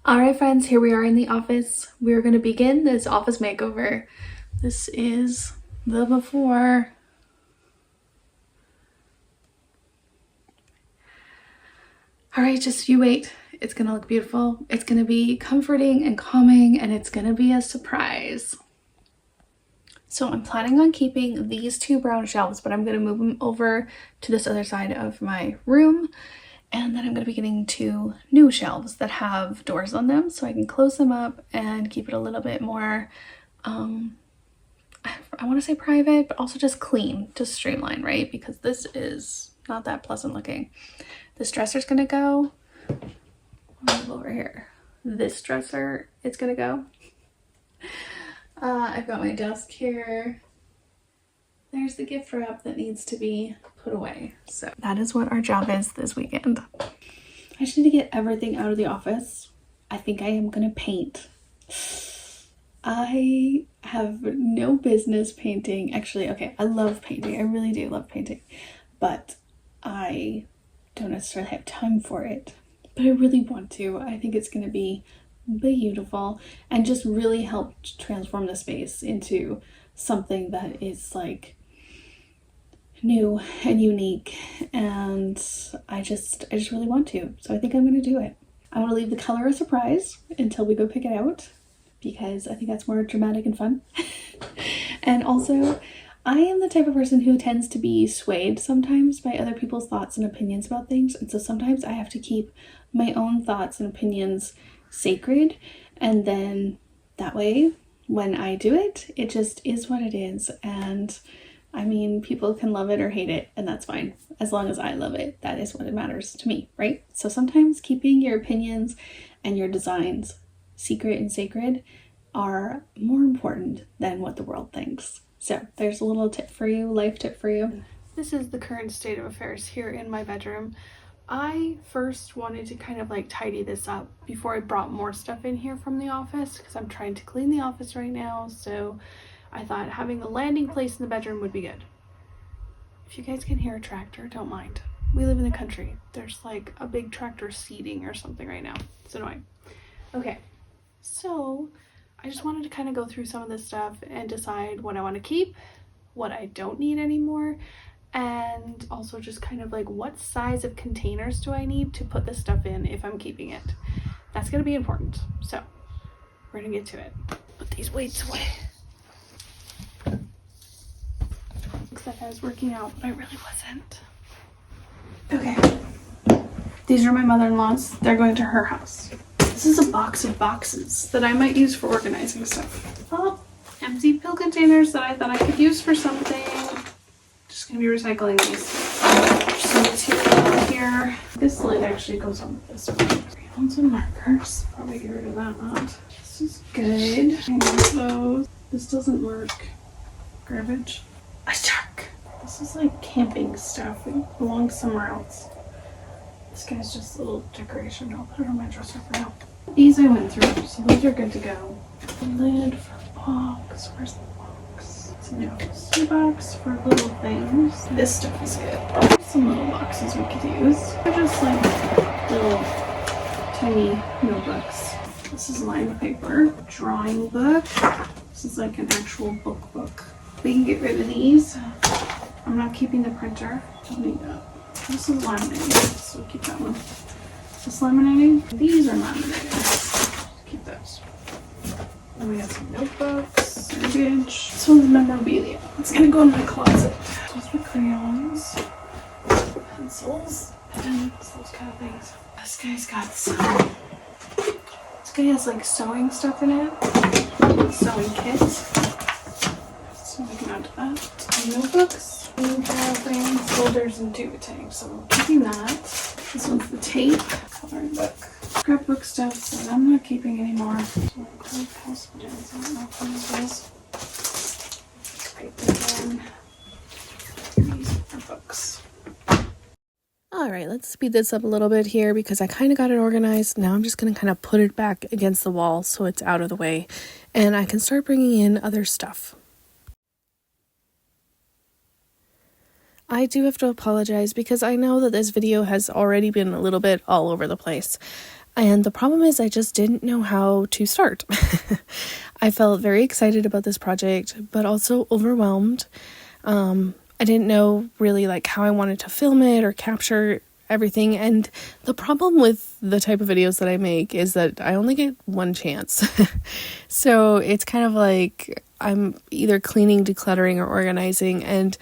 Alright friends, here we are in the office. We're going to begin this office makeover. This is the before. Alright, just you wait. It's going to look beautiful. It's going to be comforting and calming, and it's going to be a surprise. So I'm planning on keeping these two brown shelves, but I'm going to move them over to this other side of my room. And then I'm going to be getting two new shelves that have doors on them so I can close them up and keep it a little bit more, I want to say private, but also just clean, just streamline, right? Because this is not that pleasant looking. This dresser's going to go. I'll move over here. This dresser is going to go. I've got my desk here. There's the gift wrap that needs to be put away. So that is what our job is this weekend. I just need to get everything out of the office. I think I am gonna paint. I have no business painting. Actually, okay, I love painting. I really do love painting. But I don't necessarily have time for it. But I really want to. I think it's gonna be beautiful and just really help transform the space into something that is like new and unique, and I just really want to. So I think I'm going to do it. I want to leave the color a surprise until we go pick it out because I think that's more dramatic and fun. And also, I am the type of person who tends to be swayed sometimes by other people's thoughts and opinions about things, and so sometimes I have to keep my own thoughts and opinions sacred, and then that way when I do it, it just is what it is. And I mean, people can love it or hate it, and that's fine. As long as I love it, that is what it matters to me, right? So sometimes keeping your opinions and your designs secret and sacred are more important than what the world thinks. So there's a little tip for you, life tip for you. This is the current state of affairs here in my bedroom. I first wanted to kind of like tidy this up before I brought more stuff in here from the office because I'm trying to clean the office right now. So I thought having a landing place in the bedroom would be good. If you guys can hear a tractor, don't mind. We live in the country. There's like a big tractor seeding or something right now. It's annoying. Okay, so I just wanted to kind of go through some of this stuff and decide what I want to keep, what I don't need anymore, and also just kind of like what size of containers do I need to put this stuff in if I'm keeping it. That's going to be important. So we're going to get to it. Put these weights away. Looks like I was working out, but I really wasn't. Okay. These are my mother-in-law's. They're going to her house. This is a box of boxes that I might use for organizing stuff. Oh, empty pill containers that I thought I could use for something. Just gonna be recycling these. There's some material here. This lid actually goes on with this one. Crayons and markers. Probably get rid of that lot. This is good. I need those. This doesn't work. Garbage. A shark. This is like camping stuff. It belongs somewhere else. This guy's just a little decoration. I'll put it on my dresser for now. These I went through, so those are good to go. The lid for the box. Where's the box? It's a box for little things. This stuff is good. Some little boxes we could use. They're just like little tiny notebooks. This is lined paper. Drawing book. This is like an actual book. We can get rid of these. I'm not keeping the printer. Don't need that. This is laminating, so we'll keep that one. This laminating. These are laminating. Keep those. Then we got some notebooks, garbage. This one's memorabilia. It's gonna go in my closet. Those are crayons, pencils, pens, those kind of things. This guy's got some. This guy has like sewing stuff in it. Sewing kits. So we can add to that. Notebooks. Things, folders, and tube tanks. So I'm keeping that. This one's the tape. Coloring book. Scrapbook stuff that I'm not keeping anymore. So I'm going to pass it in. So I don't know if this is. Right there. These are books. Alright, let's speed this up a little bit here because I kind of got it organized. Now I'm just going to kind of put it back against the wall so it's out of the way. And I can start bringing in other stuff. I do have to apologize because I know that this video has already been a little bit all over the place. And the problem is I just didn't know how to start. I felt very excited about this project, but also overwhelmed. I didn't know really like how I wanted to film it or capture everything. And the problem with the type of videos that I make is that I only get one chance. So it's kind of like I'm either cleaning, decluttering, or organizing, and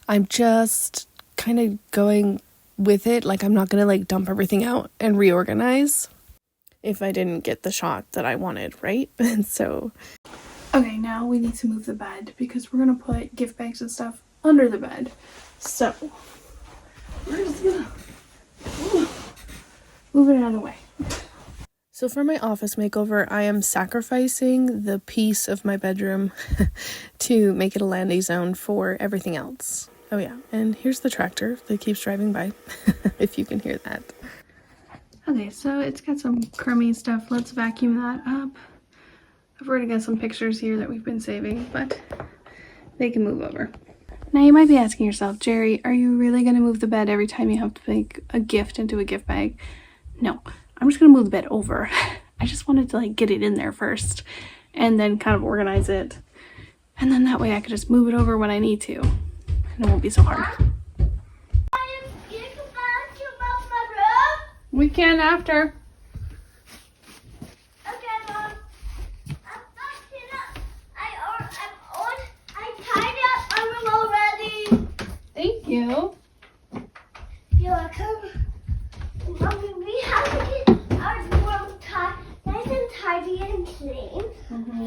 I'm just kind of going with it. Like I'm not going to like dump everything out and reorganize if I didn't get the shot that I wanted, right? And so... Okay, now we need to move the bed because we're gonna put gift bags and stuff under the bed. So, we're just gonna move it out of the way. So for my office makeover, I am sacrificing the piece of my bedroom to make it a landing zone for everything else. Oh yeah, and here's the tractor that keeps driving by, if you can hear that. Okay, so it's got some crummy stuff. Let's vacuum that up. I've already got some pictures here that we've been saving, but they can move over. Now you might be asking yourself, Jerry, are you really going to move the bed every time you have to make a gift into a gift bag? No, I'm just going to move the bed over. I just wanted to like get it in there first and then kind of organize it. And then that way I could just move it over when I need to. And it won't be so hard. We can after. Okay, Mom. I'm vacuuming up. I tied up my room already. Thank you. You're welcome. Mommy, we have to get our room nice and tidy and clean.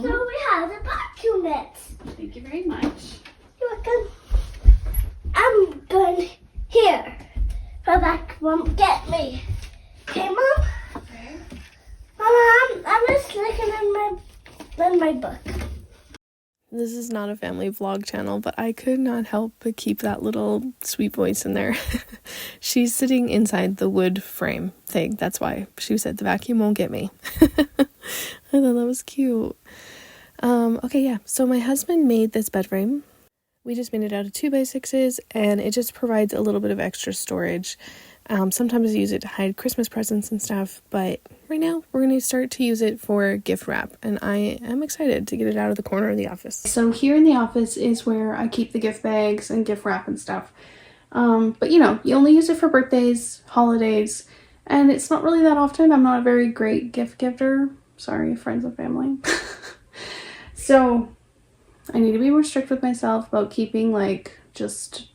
So we have to vacuum it. Thank you very much. You're welcome. I'm going here. So that won't get me. Okay, Mom? Okay. Mom, I'm just looking in my book. This is not a family vlog channel, but I could not help but keep that little sweet voice in there. She's sitting inside the wood frame thing. That's why she said the vacuum won't get me. I thought that was cute. Okay, yeah. So my husband made this bed frame. We just made it out of 2x6s, and it just provides a little bit of extra storage. Sometimes I use it to hide Christmas presents and stuff, but right now we're going to start to use it for gift wrap, and I am excited to get it out of the corner of the office. So here in the office is where I keep the gift bags and gift wrap and stuff. But you know, you only use it for birthdays, holidays, and it's not really that often. I'm not a very great gift giver. Sorry, friends and family. So I need to be more strict with myself about keeping like just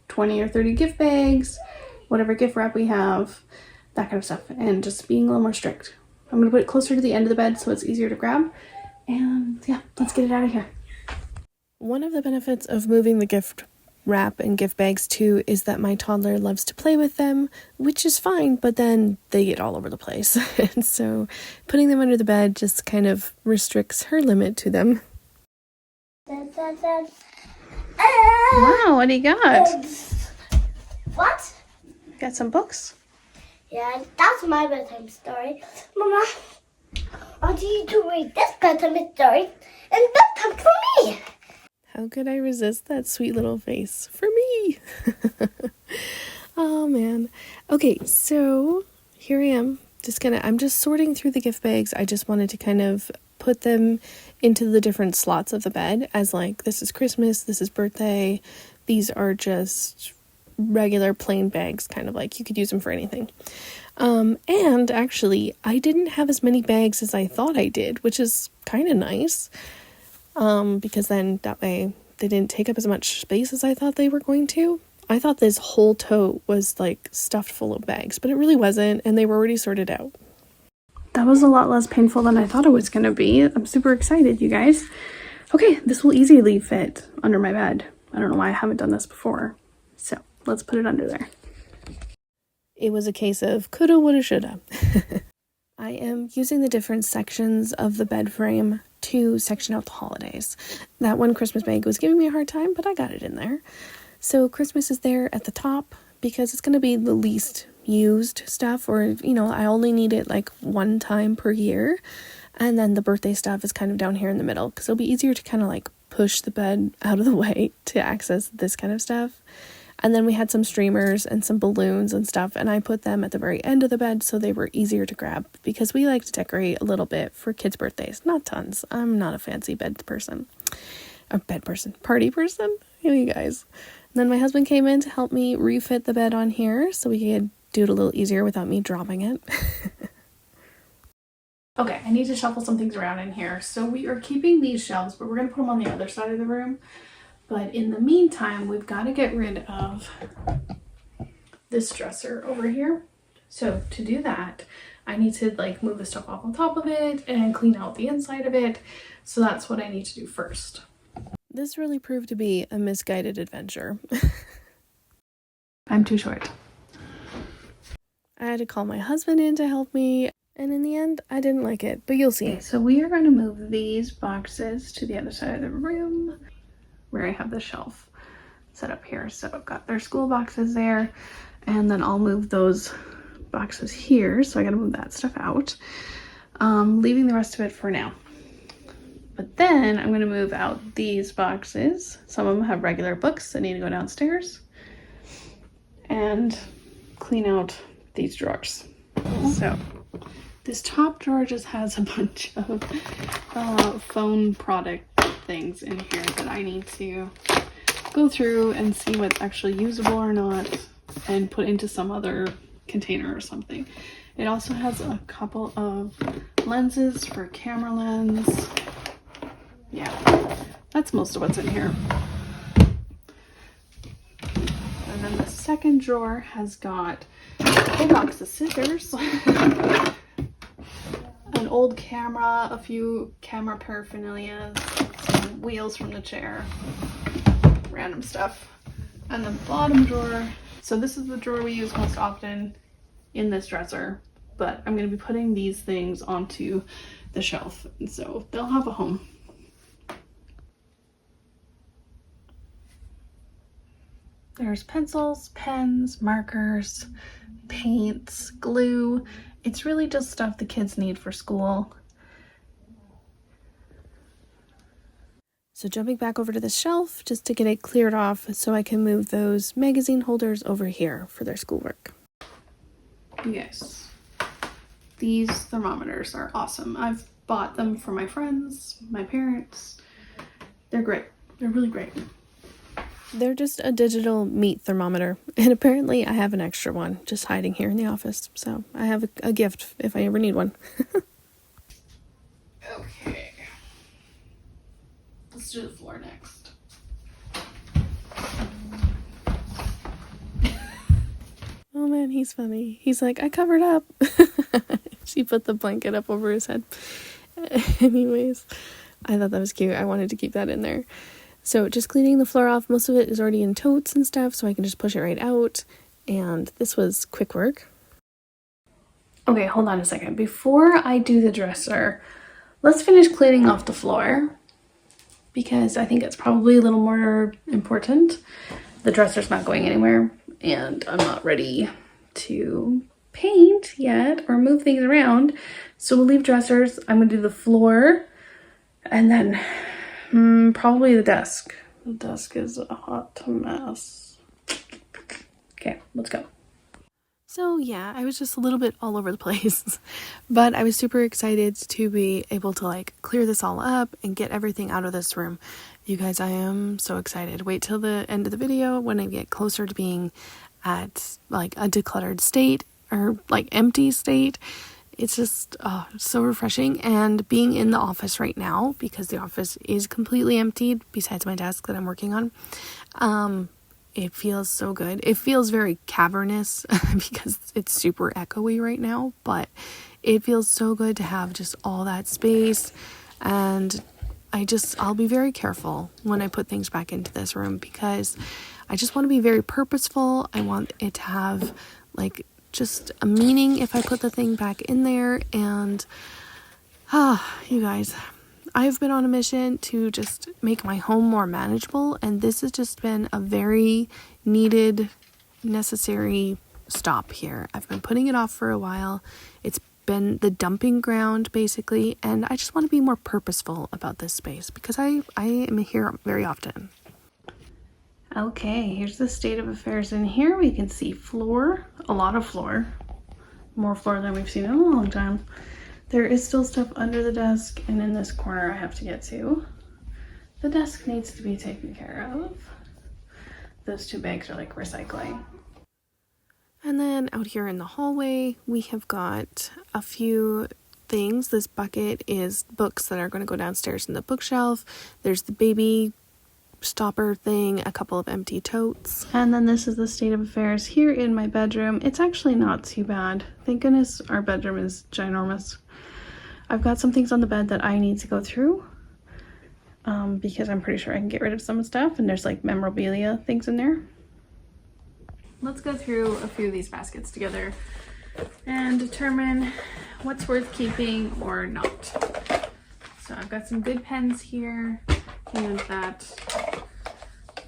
20 or 30 gift bags, whatever gift wrap we have, that kind of stuff, and just being a little more strict. I'm going to put it closer to the end of the bed so it's easier to grab. And yeah, let's get it out of here. One of the benefits of moving the gift wrap and gift bags too is that my toddler loves to play with them, which is fine, but then they get all over the place. And so putting them under the bed just kind of restricts her limit to them. Wow, what do you got? What? Got some books? Yeah, that's my bedtime story. Mama, I want you to read this bedtime story and bedtime for me. How could I resist that sweet little face? For me! Oh man. Okay, so here I am. I'm just sorting through the gift bags. I just wanted to kind of put them into the different slots of the bed as like, this is Christmas, this is birthday. These are just regular plain bags, kind of like you could use them for anything. And actually, I didn't have as many bags as I thought I did, which is kind of nice. Because then that way they didn't take up as much space as I thought they were going to. I thought this whole tote was like stuffed full of bags, but it really wasn't, and they were already sorted out. That was a lot less painful than I thought it was going to be. I'm super excited, you guys. Okay, this will easily fit under my bed. I don't know why I haven't done this before. So let's put it under there. It was a case of coulda, woulda, shoulda. I am using the different sections of the bed frame to section out the holidays. That one Christmas bag was giving me a hard time, but I got it in there. So Christmas is there at the top because it's going to be the least used stuff, or, you know, I only need it like one time per year. And then the birthday stuff is kind of down here in the middle because it'll be easier to kind of like push the bed out of the way to access this kind of stuff. And then we had some streamers and some balloons and stuff, and I put them at the very end of the bed so they were easier to grab, because we like to decorate a little bit for kids' birthdays. Not tons. I'm not a fancy bed person. A bed person. Party person? You guys. And then my husband came in to help me refit the bed on here so we could do it a little easier without me dropping it. Okay, I need to shuffle some things around in here. So we are keeping these shelves, but we're going to put them on the other side of the room. But in the meantime, we've got to get rid of this dresser over here. So to do that, I need to like move the stuff off on top of it and clean out the inside of it. So that's what I need to do first. This really proved to be a misguided adventure. I'm too short. I had to call my husband in to help me, and in the end, I didn't like it, but you'll see. Okay, so we are going to move these boxes to the other side of the room where I have the shelf set up here. So I've got their school boxes there, and then I'll move those boxes here. So I got to move that stuff out, leaving the rest of it for now. But then I'm going to move out these boxes. Some of them have regular books that need to go downstairs, and clean out these drawers. So this top drawer just has a bunch of phone product things in here that I need to go through and see what's actually usable or not and put into some other container or something. It also has a couple of lenses for camera lens. Yeah, that's most of what's in here. And then the second drawer has got a whole box of scissors, an old camera, a few camera paraphernalia, some wheels from the chair, random stuff. And the bottom drawer, so this is the drawer we use most often in this dresser, but I'm going to be putting these things onto the shelf, and so they'll have a home. There's pencils, pens, markers, paints, glue. It's really just stuff the kids need for school. So jumping back over to the shelf just to get it cleared off so I can move those magazine holders over here for their schoolwork. Yes, these thermometers are awesome. I've bought them for my friends, my parents. They're great. They're really great. They're just a digital meat thermometer, and apparently I have an extra one just hiding here in the office, so I have a gift if I ever need one. Okay, let's do the floor next. Oh man, he's funny. He's like, I covered up. She put the blanket up over his head. Anyways, I thought that was cute. I wanted to keep that in there. So just cleaning the floor off. Most of it is already in totes and stuff, so I can just push it right out. And this was quick work. Okay, hold on a second. Before I do the dresser, let's finish cleaning off the floor, because I think it's probably a little more important. The dresser's not going anywhere, and I'm not ready to paint yet or move things around. So we'll leave dressers. I'm gonna do the floor, and then probably the desk. The desk is a hot mess. Okay, let's go. So yeah, I was just a little bit all over the place, but I was super excited to be able to like clear this all up and get everything out of this room. You guys, I am so excited. Wait till the end of the video when I get closer to being at like a decluttered state or like empty state. It's just so refreshing, and being in the office right now, because the office is completely emptied besides my desk that I'm working on. It feels so good. It feels very cavernous because it's super echoey right now, but it feels so good to have just all that space. And I'll be very careful when I put things back into this room, because I just want to be very purposeful. I want it to have like just a meaning if I put the thing back in there. And you guys, I've been on a mission to just make my home more manageable, and this has just been a very needed, necessary stop here. I've been putting it off for a while. It's been the dumping ground basically, and I just want to be more purposeful about this space because I am here very often. Okay, here's the state of affairs in here. We can see floor, a lot of floor, more floor than we've seen in a long time. There is still stuff under the desk, and in this corner I have to get to. The desk needs to be taken care of. Those two bags are like recycling. And then out here in the hallway, we have got a few things. This bucket is books that are going to go downstairs in the bookshelf. There's the baby stopper thing, a couple of empty totes. And then this is the state of affairs here in my bedroom. It's actually not too bad. Thank goodness our bedroom is ginormous. I've got some things on the bed that I need to go through because I'm pretty sure I can get rid of some stuff, and there's like memorabilia things in there. Let's go through a few of these baskets together and determine what's worth keeping or not. So I've got some good pens here, and that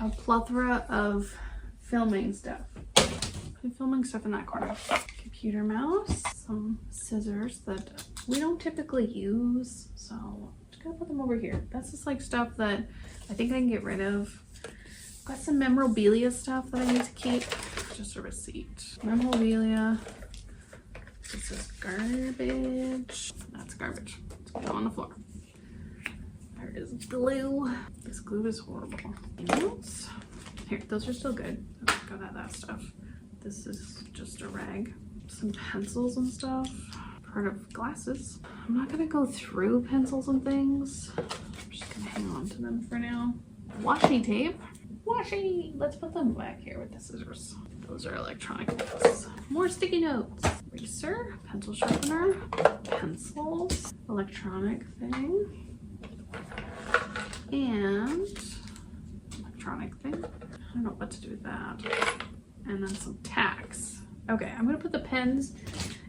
a plethora of filming stuff. Put filming stuff in that corner. Computer mouse, some scissors that we don't typically use, so I'm just gonna put them over here. That's just like stuff that I think I can get rid of. Got some memorabilia stuff that I need to keep. Just a receipt. Memorabilia. This is garbage. That's garbage. It's going on the floor. There is glue. This glue is horrible. Notes. Here, those are still good. Got that stuff. This is just a rag. Some pencils and stuff. Part of glasses. I'm not gonna go through pencils and things. I'm just gonna hang on to them for now. Washi tape. Washi! Let's put them back here with the scissors. Those are electronic notes. More sticky notes. Eraser, pencil sharpener, pencils, electronic thing, and electronic thing. I don't know what to do with that. And then some tacks. Okay, I'm gonna put the pens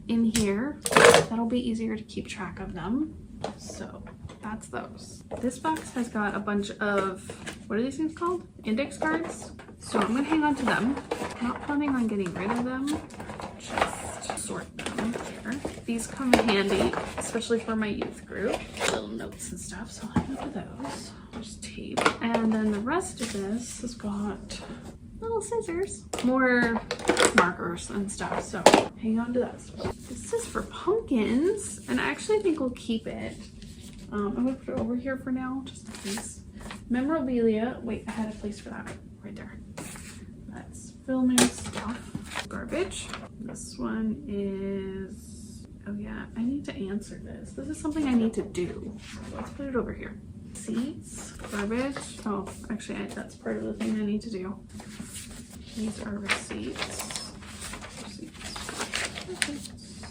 in here. That'll be easier to keep track of them. So that's those. This box has got a bunch of, what are these things called? Index cards. So I'm gonna hang on to them. Not planning on getting rid of them. Just sort them here. These come in handy, especially for my youth group. Little notes and stuff, so I'll hang on to those. There's tape. And then the rest of this has got little scissors. More markers and stuff, so hang on to that stuff. This is for pumpkins, and I actually think we'll keep it. I'm gonna put it over here for now, just in case. Memorabilia. Wait, I had a place for that right there. That's filming stuff. Garbage. This one is, oh yeah, I need to answer this. This is something I need to do. Let's put it over here. Seats, garbage. Oh, actually, that's part of the thing I need to do. These are receipts. Receipts.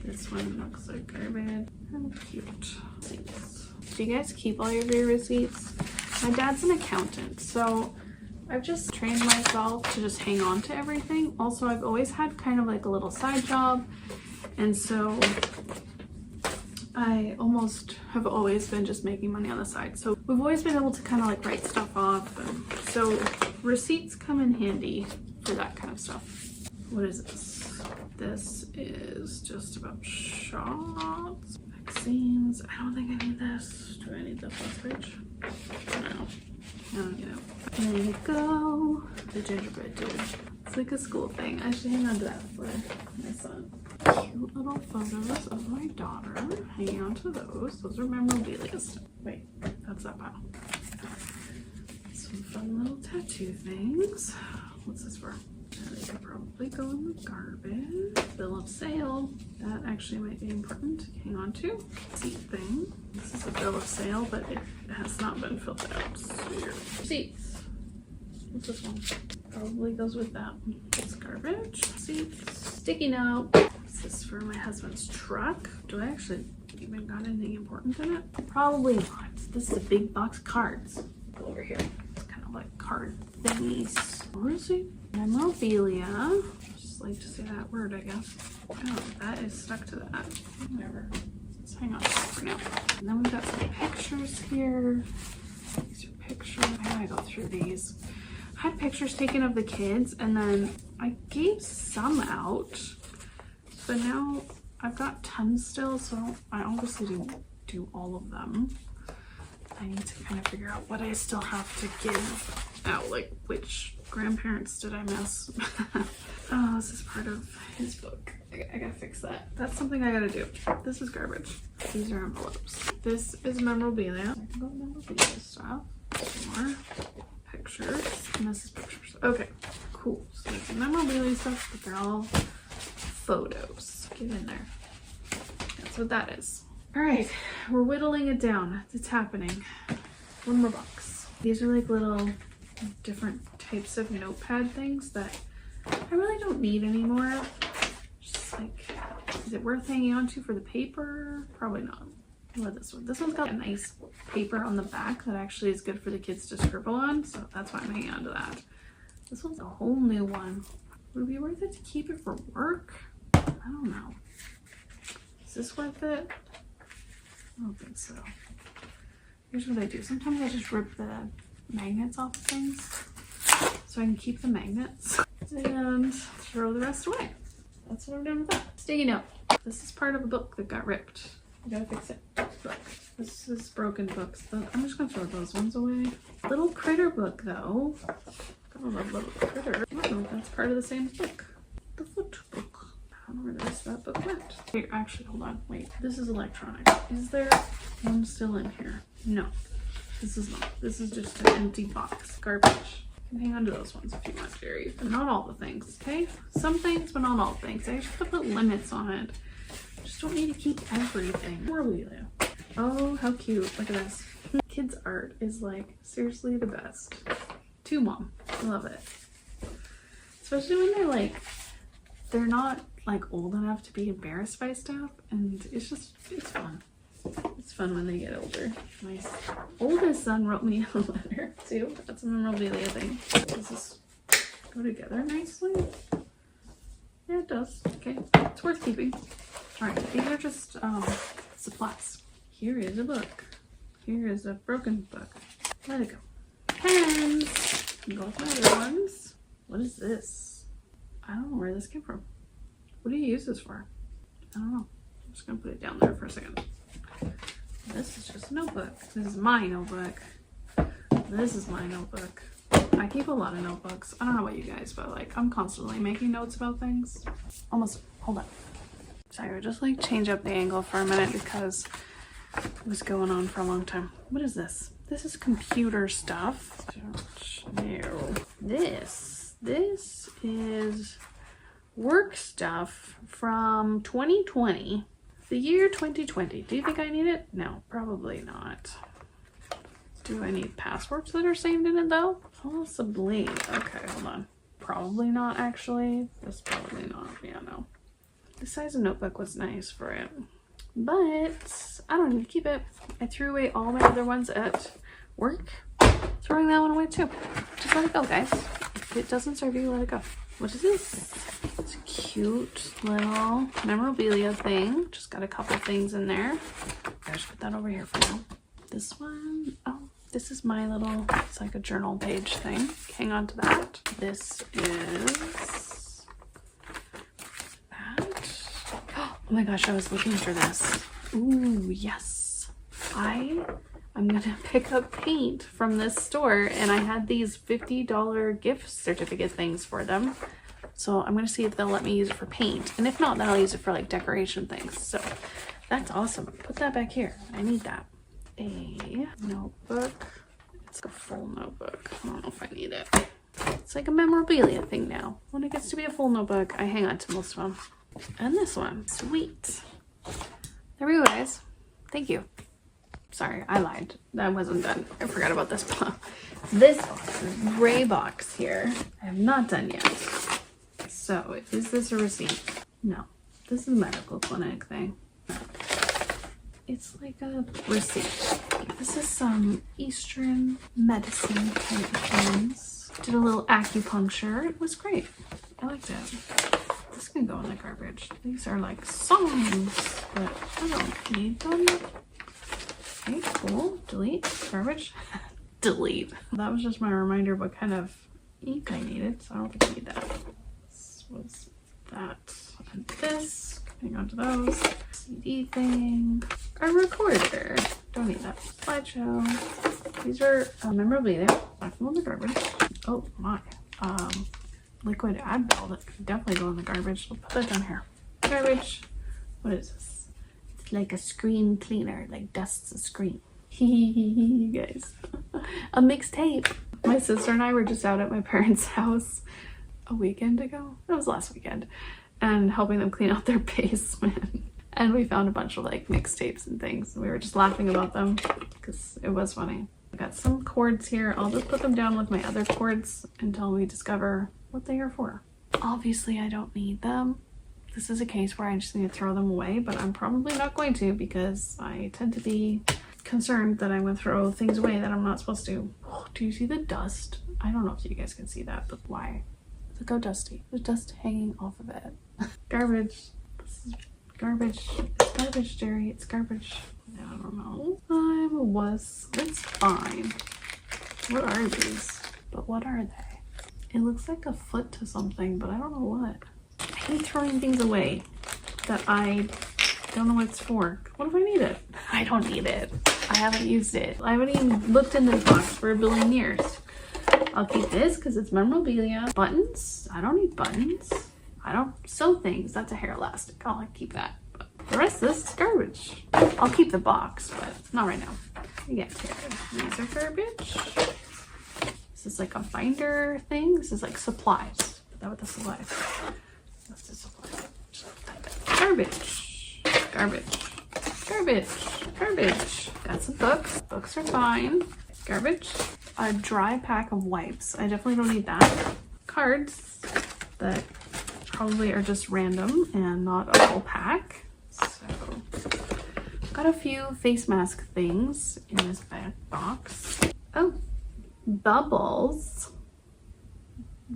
This one looks like garbage. How cute. Receipts. Do you guys keep all of your receipts? My dad's an accountant, so I've just trained myself to just hang on to everything. Also, I've always had kind of like a little side job, and so I have always been just making money on the side. So we've always been able to kind of like write stuff off. And so receipts come in handy for that kind of stuff. What is this? This is just about shots, vaccines. I don't think I need this. Do I need the first page? No. I don't need it. There you go. The gingerbread dude. It's like a school thing. I should hang on to that for my son. Cute little photos of my daughter. Hanging on to those. Those are memorabilia stuff. Wait, that's that pile. Some fun little tattoo things. What's this for? They could probably go in the garbage. Bill of sale. That actually might be important to hang on to. Seat thing. This is a bill of sale, but it has not been filled out. So your receipts. What's this one? Probably goes with that. It's garbage. Seats. Sticky note. This is for my husband's truck. Do I actually even got anything important in it? Probably not. This is a big box of cards. Go over here. It's kind of like card thingies. Where is he? Memorabilia. Just like to say that word, I guess. Oh, that is stuck to that. Whatever. Let's hang on to that for now. And then we've got some pictures here. These are pictures. How do I go through these? I had pictures taken of the kids, and then I gave some out, but now I've got tons still, so I obviously didn't do all of them. I need to kind of figure out what I still have to give out, like which grandparents did I miss. Oh, this is part of his book. I gotta fix that. That's something I gotta do. This is garbage. These are envelopes. This is memorabilia. I can go memorabilia stuff. More pictures. And this is pictures. Okay, cool. So it's memorabilia stuff, but they're all photos. Get in there. That's what that is. All right, we're whittling it down. It's happening. One more box. These are like little different types of notepad things that I really don't need anymore. Just like, is it worth hanging on to for the paper? Probably not. What about this one? This one's got a nice paper on the back that actually is good for the kids to scribble on, so that's why I'm hanging on to that. This one's a whole new one. Would it be worth it to keep it for work? I don't know. Is this worth it? I don't think so. Here's what I do. Sometimes I just rip the magnets off of things so I can keep the magnets and throw the rest away. That's what I'm doing with that. Sticky note. This is part of a book that got ripped. I gotta fix it. Look, this is broken books. I'm just gonna throw those ones away. Little critter book though. Gotta love little critter. I don't know if that's part of the same book. The foot book. I don't know where the rest of that book went. Here, actually, hold on. Wait, this is electronic. Is there one still in here? No, this is not. This is just an empty box. Garbage. You can hang on to those ones if you want, Jerry. But not all the things, okay? Some things, but not all things. I just have to put limits on it. Just don't need to keep everything. Poor Lila. Oh, how cute. Look at this. Kids' art is like seriously the best. To mom. I love it. Especially when they're like, they're not like old enough to be embarrassed by stuff, and it's fun. It's fun when they get older. My oldest son wrote me a letter too. That's a memorabilia thing. Does this go together nicely? Yeah, it does. Okay, it's worth keeping. All right, these are just supplies. Here is a book. Here is a broken book. Let it go. Pens. Go with my other ones. What is this? I don't know where this came from. What do you use this for? I don't know. I'm just gonna put it down there for a second. This is just a notebook. This is my notebook. This is my notebook. I keep a lot of notebooks. I don't know about you guys, but like I'm constantly making notes about things. Almost, hold on. Sorry, I'll just like change up the angle for a minute because it was going on for a long time. What is this? This is computer stuff. No. This is work stuff from 2020. The year 2020. Do you think I need it? No, probably not. Do I need passwords that are saved in it though? Possibly. Okay, hold on. Probably not actually. This probably not. Yeah, no. The size of notebook was nice for it. But I don't need to keep it. I threw away all my other ones at work. Throwing that one away too. Just let it go, guys. If it doesn't serve you, let it go. What is this? It's a cute little memorabilia thing. Just got a couple things in there. I just put that over here for now. This one, oh, this is my little, it's like a journal page thing. Hang on to that. This is that. Oh my gosh, I was looking for this. Ooh, yes. I'm gonna pick up paint from this store, and I had these $50 gift certificate things for them. So I'm gonna see if they'll let me use it for paint. And if not, then I'll use it for like decoration things. So that's awesome. Put that back here. I need that. A notebook. It's a full notebook. I don't know if I need it. It's like a memorabilia thing now. When it gets to be a full notebook, I hang on to most of them. And this one. Sweet. There we go, guys. Thank you. Sorry, I lied. That wasn't done. I forgot about this box. This box, this gray box here, I have not done yet. So, is this a receipt? No. This is a medical clinic thing. It's like a receipt. This is some Eastern medicine type things. Did a little acupuncture. It was great. I liked it. This can go in the garbage. These are like songs, but I don't need them. Okay, cool. Delete. Garbage. Delete. That was just my reminder of what kind of ink I needed, so I don't think I need that. This was that. And this Hang on to those. CD thing. A recorder. Don't need that. Slideshow. These are memorabilia. Back them in the garbage. Oh my. Liquid Advil that could definitely go in the garbage. We'll put that down here. Garbage. What is this? It's like a screen cleaner. Like dusts a screen. You guys. A mixtape. My sister and I were just out at my parents' house a weekend ago. It was last weekend. And helping them clean out their basement. And we found a bunch of like mixtapes and things. And we were just laughing about them because it was funny. I got some cords here. I'll just put them down with my other cords until we discover what they are for. Obviously, I don't need them. This is a case where I just need to throw them away, but I'm probably not going to because I tend to be concerned that I'm going to throw things away that I'm not supposed to. Oh, do you see the dust? I don't know if you guys can see that, but why? Look how dusty. There's dust hanging off of it. Garbage. This is garbage. It's garbage, Jerry. It's garbage. I don't know. I'm a wuss. It's fine. What are these? But what are they? It looks like a foot to something, but I don't know what. I hate throwing things away that I don't know what it's for. What if I need it? I don't need it. I haven't used it. I haven't even looked in this box for a billion years. I'll keep this because it's memorabilia. Buttons? I don't need buttons. I don't sew things. That's a hair elastic. I'll keep that. But the rest of this is garbage. I'll keep the box, but not right now. Yeah, these are garbage. This is like a binder thing. This is like supplies. Put that with the supplies. That's the supplies. Garbage. Garbage. Garbage. Garbage. Got some books. Books are fine. Garbage. A dry pack of wipes. I definitely don't need that. Cards that probably are just random and not a whole pack. So, got a few face mask things in this back box. Oh, bubbles.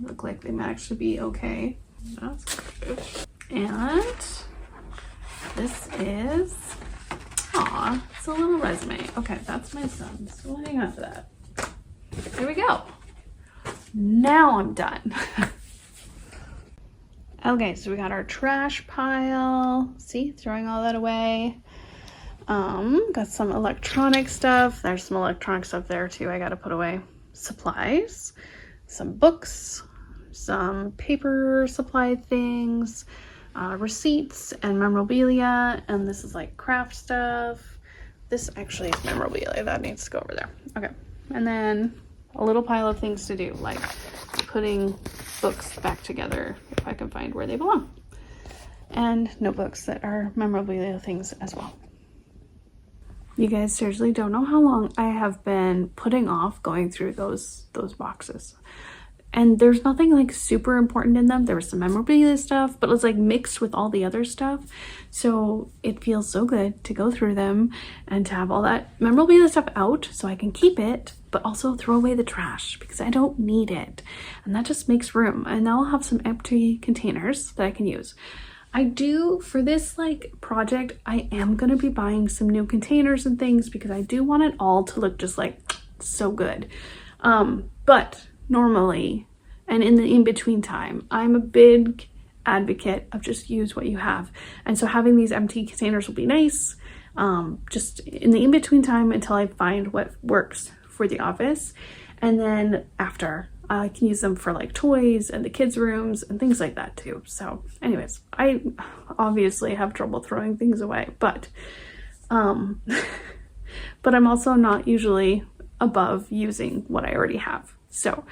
Look like they might actually be okay. That's good. And this is, aw, it's a little resume. Okay, that's my son's. So we'll hang on to that. Here we go. Now I'm done. Okay, so we got our trash pile. See, throwing all that away. Got some electronic stuff. There's some electronic stuff there too. I gotta put away. Supplies, some books, some paper supply things, receipts and memorabilia. And this is like craft stuff. This actually is memorabilia. That needs to go over there. Okay, and then a little pile of things to do, like putting books back together if I can find where they belong, and notebooks that are memorabilia things as well. You guys seriously don't know how long I have been putting off going through those boxes. And there's nothing like super important in them. There was some memorabilia stuff, but it was like mixed with all the other stuff. So it feels so good to go through them and to have all that memorabilia stuff out so I can keep it, but also throw away the trash because I don't need it. And that just makes room. And now I'll have some empty containers that I can use. I do, for this like project, I am going to be buying some new containers and things because I do want it all to look just like so good. But normally, and in the in-between time, I'm a big advocate of just use what you have. And so having these empty containers will be nice, just in the in-between time until I find what works for the office. And then after, I can use them for like toys and the kids' rooms and things like that too. So anyways, I obviously have trouble throwing things away, but I'm also not usually above using what I already have. So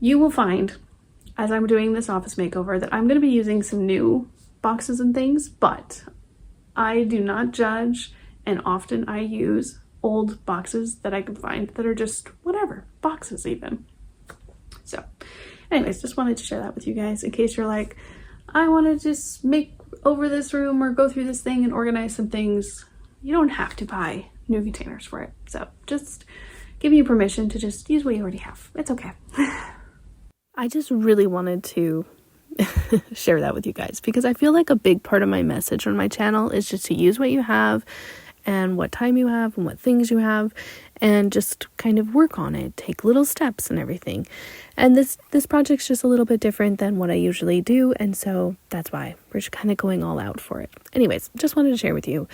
you will find as I'm doing this office makeover that I'm going to be using some new boxes and things, but I do not judge, and often I use old boxes that I can find that are just whatever, boxes even. So anyways, just wanted to share that with you guys in case you're like, I want to just make over this room or go through this thing and organize some things. You don't have to buy new containers for it. So just giving you permission to just use what you already have. It's okay. I just really wanted to share that with you guys because I feel like a big part of my message on my channel is just to use what you have and what time you have and what things you have, and just kind of work on it, take little steps and everything. And this project's just a little bit different than what I usually do, and so that's why we're just kind of going all out for it. Anyways, just wanted to share with you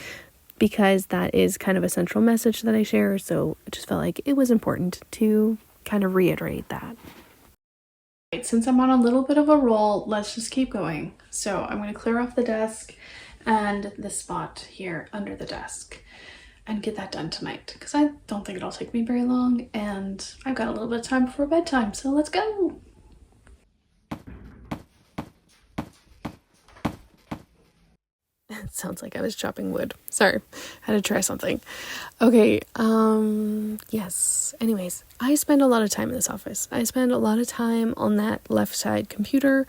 because that is kind of a central message that I share, so I just felt like it was important to kind of reiterate that. Since I'm on a little bit of a roll, let's just keep going. So I'm going to clear off the desk and the spot here under the desk and get that done tonight because I don't think it'll take me very long and I've got a little bit of time before bedtime, so let's go. It sounds like I was chopping wood. Sorry, had to try something. Okay, yes. Anyways, I spend a lot of time in this office. I spend a lot of time on that left side computer.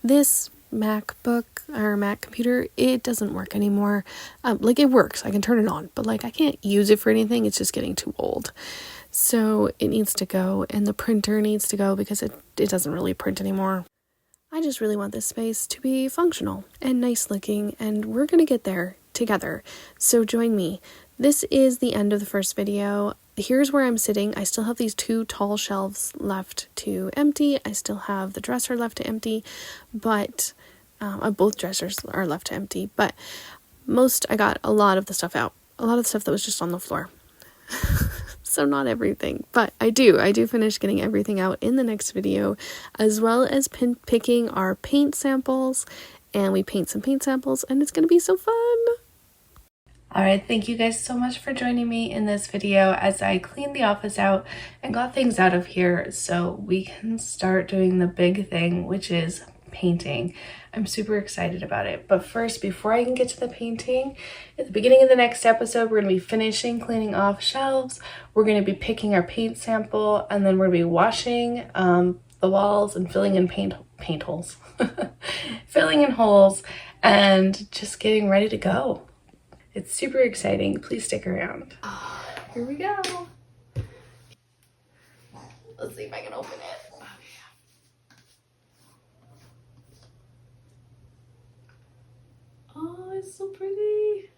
This MacBook or Mac computer, it doesn't work anymore. Like it works, I can turn it on, but like I can't use it for anything. It's just getting too old. So it needs to go, and the printer needs to go because it doesn't really print anymore. I just really want this space to be functional and nice looking, and we're gonna get there together. So join me. This is the end of the first video. Here's where I'm sitting. I still have these 2 tall shelves left to empty. I still have the dresser left to empty, but both dressers are left to empty. But I got a lot of the stuff out. A lot of the stuff that was just on the floor. So not everything, but I do finish getting everything out in the next video, as well as picking our paint samples, and we paint some paint samples, and it's going to be so fun. Alright, thank you guys so much for joining me in this video as I cleaned the office out and got things out of here so we can start doing the big thing, which is painting. I'm super excited about it. But first, before I can get to the painting, at the beginning of the next episode, we're going to be finishing cleaning off shelves. We're going to be picking our paint sample, and then we're going to be washing the walls and filling in paint holes. Filling in holes and just getting ready to go. It's super exciting. Please stick around. Here we go. Let's see if I can open it. Oh, it's so pretty.